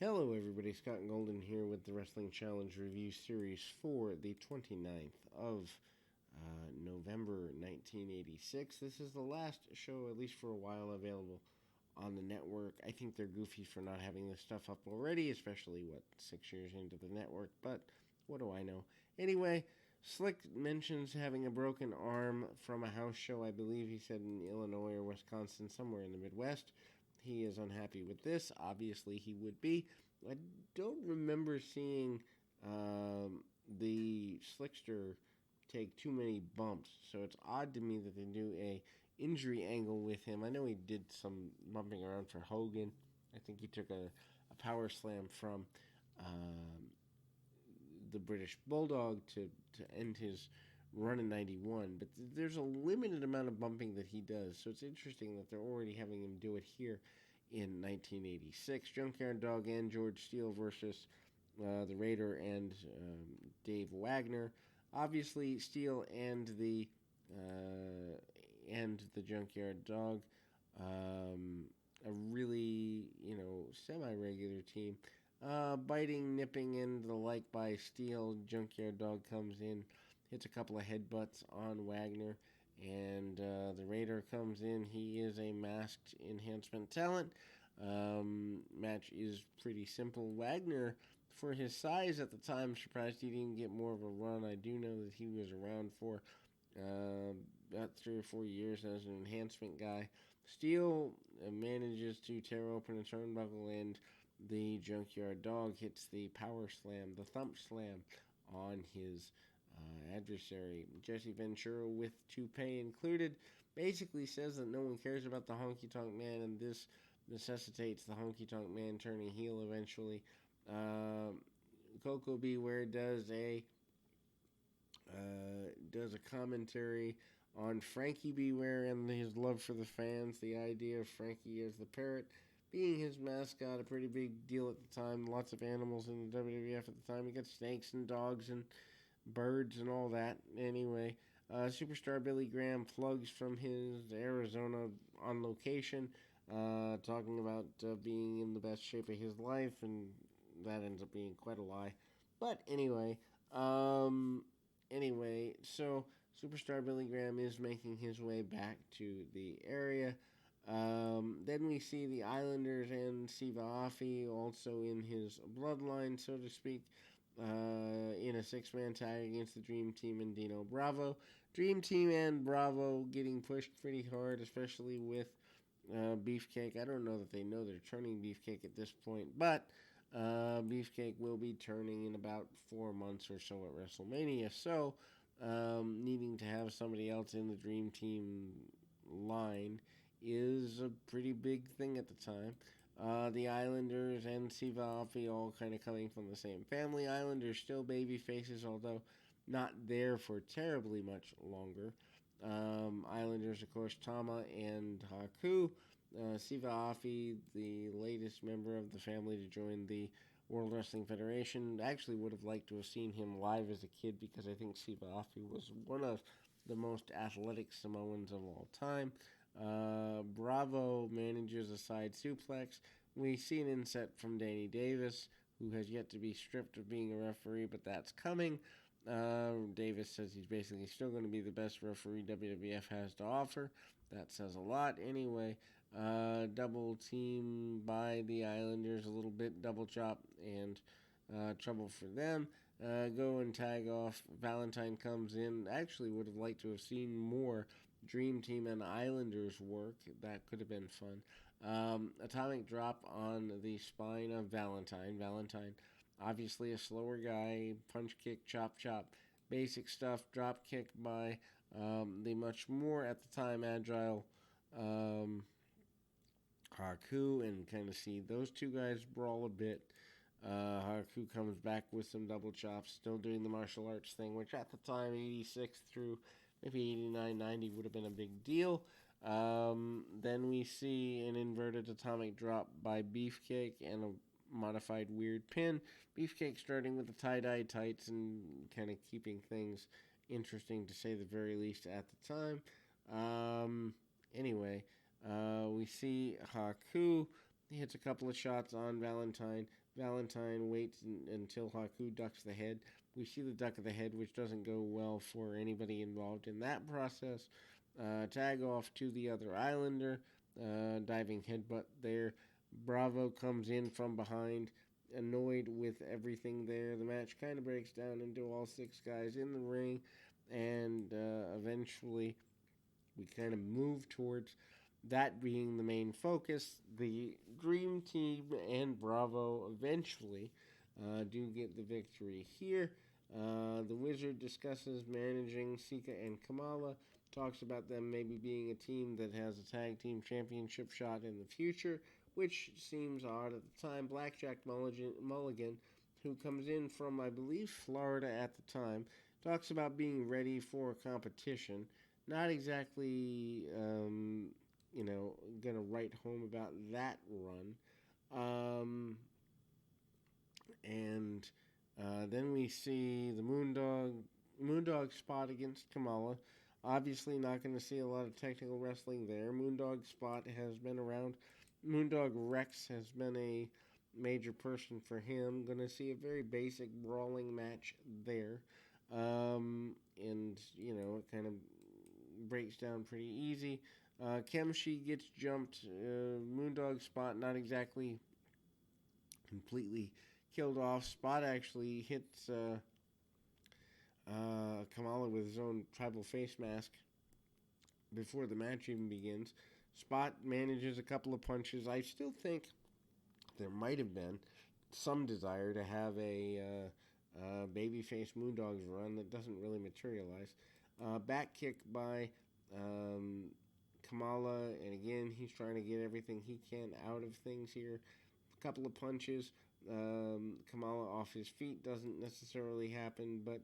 Hello, everybody. Scott Golden here with the Wrestling Challenge Review Series for the 29th of November 1986. This is the last show, at least for a while, available on the network. I think they're goofy for not having this stuff up already, especially, 6 years into the network, but what do I know? Anyway, Slick mentions having a broken arm from a house show, I believe he said in Illinois or Wisconsin, somewhere in the Midwest. He is unhappy with this. Obviously, he would be. I don't remember seeing the Slickster take too many bumps, so it's odd to me that they do a injury angle with him. I know he did some bumping around for Hogan. I think he took a power slam from the British Bulldog to end his run in 91, but there's a limited amount of bumping that he does, so it's interesting that they're already having him do it here in 1986. Junkyard Dog and George Steele versus the Raider and Dave Wagner. Obviously, Steele and the Junkyard Dog, a really semi-regular team. Biting, nipping, and the like by Steele. Junkyard Dog comes in, hits a couple of headbutts on Wagner, and the Raider comes in. He is a masked enhancement talent. Match is pretty simple. Wagner, for his size at the time, surprised he didn't get more of a run. I do know that he was around for about 3 or 4 years as an enhancement guy. Steele manages to tear open a turnbuckle, and the Junkyard Dog hits the power slam, the thump slam, on his adversary. Jesse Ventura, with toupee included, basically says that no one cares about the Honky Tonk Man, and this necessitates the Honky Tonk Man turning heel eventually. Coco Beware does a commentary on Frankie Beware and his love for the fans. The idea of Frankie as the parrot being his mascot, a pretty big deal at the time. Lots of animals in the WWF at the time. You got snakes and dogs and birds and all that. Anyway, Superstar Billy Graham plugs from his Arizona on location, talking about being in the best shape of his life, and that ends up being quite a lie. But so Superstar Billy Graham is making his way back to the area. Then we see the Islanders and Siva Afi also in his bloodline, so to speak, in a six-man tag against the Dream Team and Dino Bravo. Dream Team and Bravo getting pushed pretty hard, especially with Beefcake. I don't know that they know they're turning Beefcake at this point, but Beefcake will be turning in about 4 months or so at WrestleMania. So, needing to have somebody else in the Dream Team line is a pretty big thing at the time. The Islanders and Siva Afi all kind of coming from the same family. Islanders still baby faces, although not there for terribly much longer. Islanders, of course, Tama and Haku. Siva Afi, the latest member of the family to join the World Wrestling Federation. Actually would have liked to have seen him live as a kid, because I think Siva Afi was one of the most athletic Samoans of all time. Bravo manages a side suplex. We see an inset from Danny Davis, who has yet to be stripped of being a referee, but that's coming. Davis says he's basically still going to be the best referee WWF has to offer. That says a lot. Anyway, double team by the Islanders, a little bit double chop, and trouble for them. Go and tag off. Valentine comes in. Actually would have liked to have seen more Dream Team and Islanders work. That could have been fun. Atomic drop on the spine of Valentine. Valentine, obviously a slower guy. Punch, kick, chop, chop. Basic stuff. Drop kick by the much more, at the time, agile Haku, and kind of see those two guys brawl a bit. Haku comes back with some double chops, still doing the martial arts thing, which at the time, 86 through maybe 89, 90 would have been a big deal. Then we see an inverted atomic drop by Beefcake and a modified weird pin. Beefcake starting with the tie-dye tights and kind of keeping things interesting, to say the very least, at the time. Anyway, we see Haku He hits a couple of shots on Valentine. Valentine waits until Haku ducks the head. We see the duck of the head, which doesn't go well for anybody involved in that process. Tag off to the other Islander. Diving headbutt there. Bravo comes in from behind, annoyed with everything there. The match kind of breaks down into all 6 guys in the ring, and eventually we kind of move towards that being the main focus. The Dream Team and Bravo eventually do get the victory here. The Wizard discusses managing Sika and Kamala, talks about them maybe being a team that has a tag team championship shot in the future, which seems odd at the time. Blackjack Mulligan, who comes in from, I believe, Florida at the time, talks about being ready for competition. Not exactly, going to write home about that run. And then we see the Moondog spot against Kamala. Obviously, not going to see a lot of technical wrestling there. Moondog spot has been around. Moondog Rex has been a major person for him. Going to see a very basic brawling match there. And, it kind of breaks down pretty easy. Kemshi gets jumped. Moondog spot not exactly completely killed off. Spot actually hits Kamala with his own tribal face mask before the match even begins. Spot manages a couple of punches. I still think there might have been some desire to have a babyface Moondogs run that doesn't really materialize. Back kick by Kamala, and again, he's trying to get everything he can out of things here. A couple of punches. Kamala off his feet doesn't necessarily happen, but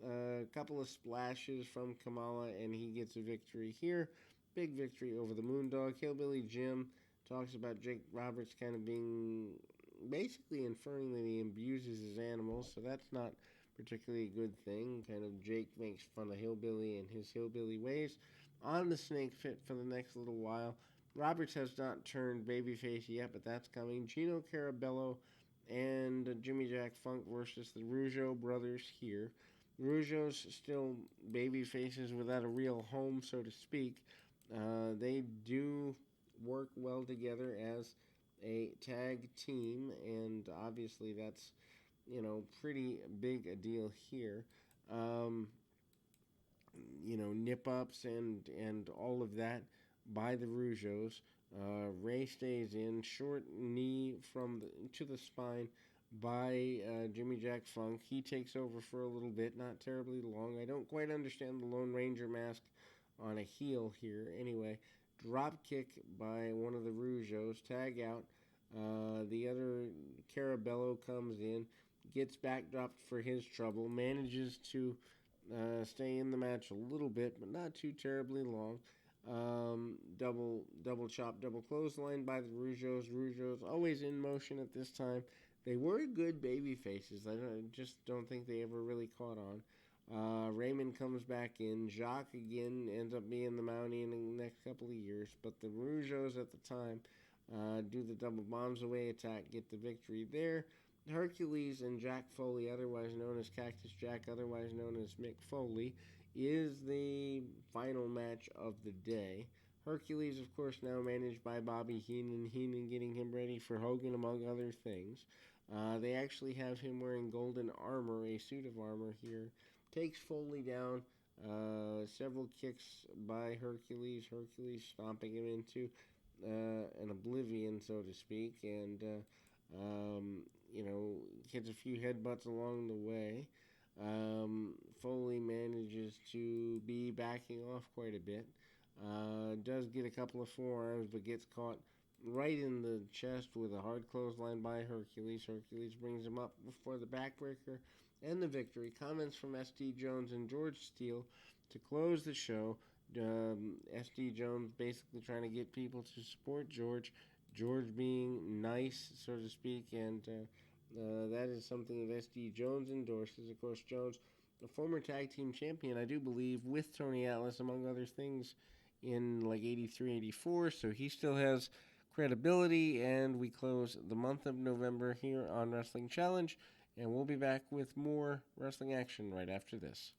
a couple of splashes from Kamala, and he gets a victory here. Big victory over the Moondog. Hillbilly Jim talks about Jake Roberts kind of being basically inferring that he abuses his animals, so that's not particularly a good thing. Kind of Jake makes fun of Hillbilly and his hillbilly ways. On the snake fit for the next little while. Roberts has not turned babyface yet, but that's coming. Gino Carabello and Jimmy Jack Funk versus the Rougeau brothers here. The Rougeaus still baby faces without a real home, so to speak. They do work well together as a tag team, and obviously that's, pretty big a deal here. Um, Nip ups and all of that by the Rougeaus. Ray stays in, short knee to the spine by Jimmy Jack Funk. He takes over for a little bit, not terribly long. I don't quite understand the Lone Ranger mask on a heel here. Anyway, drop kick by one of the Rougeaus, tag out. The other Carabello comes in, gets backdropped for his trouble, manages to stay in the match a little bit, but not too terribly long. Double chop, double clothesline by the Rougeaus. Rougeaus always in motion at this time. They were good baby faces. I just don't think they ever really caught on. Raymond comes back in. Jacques again ends up being the Mountie in the next couple of years. But the Rougeaus at the time do the double bombs away attack, get the victory there. Hercules and Jack Foley, otherwise known as Cactus Jack, otherwise known as Mick Foley, is the final match of the day. Hercules, of course, now managed by Bobby Heenan. Heenan getting him ready for Hogan, among other things. They actually have him wearing golden armor, a suit of armor here. Takes Foley down. Several kicks by Hercules. Hercules stomping him into an oblivion, so to speak. And, gets a few headbutts along the way. Foley manages to be backing off quite a bit. Does get a couple of forearms, but gets caught right in the chest with a hard clothesline by Hercules. Hercules brings him up before the backbreaker and the victory. Comments from S.D. Jones and George Steele to close the show. S.D. Jones basically trying to get people to support George. George being nice, so to speak, and that is something that S.D. Jones endorses. Of course, Jones, a former tag team champion, I do believe, with Tony Atlas, among other things, in like 83, 84, so he still has credibility, and we close the month of November here on Wrestling Challenge. And we'll be back with more wrestling action right after this.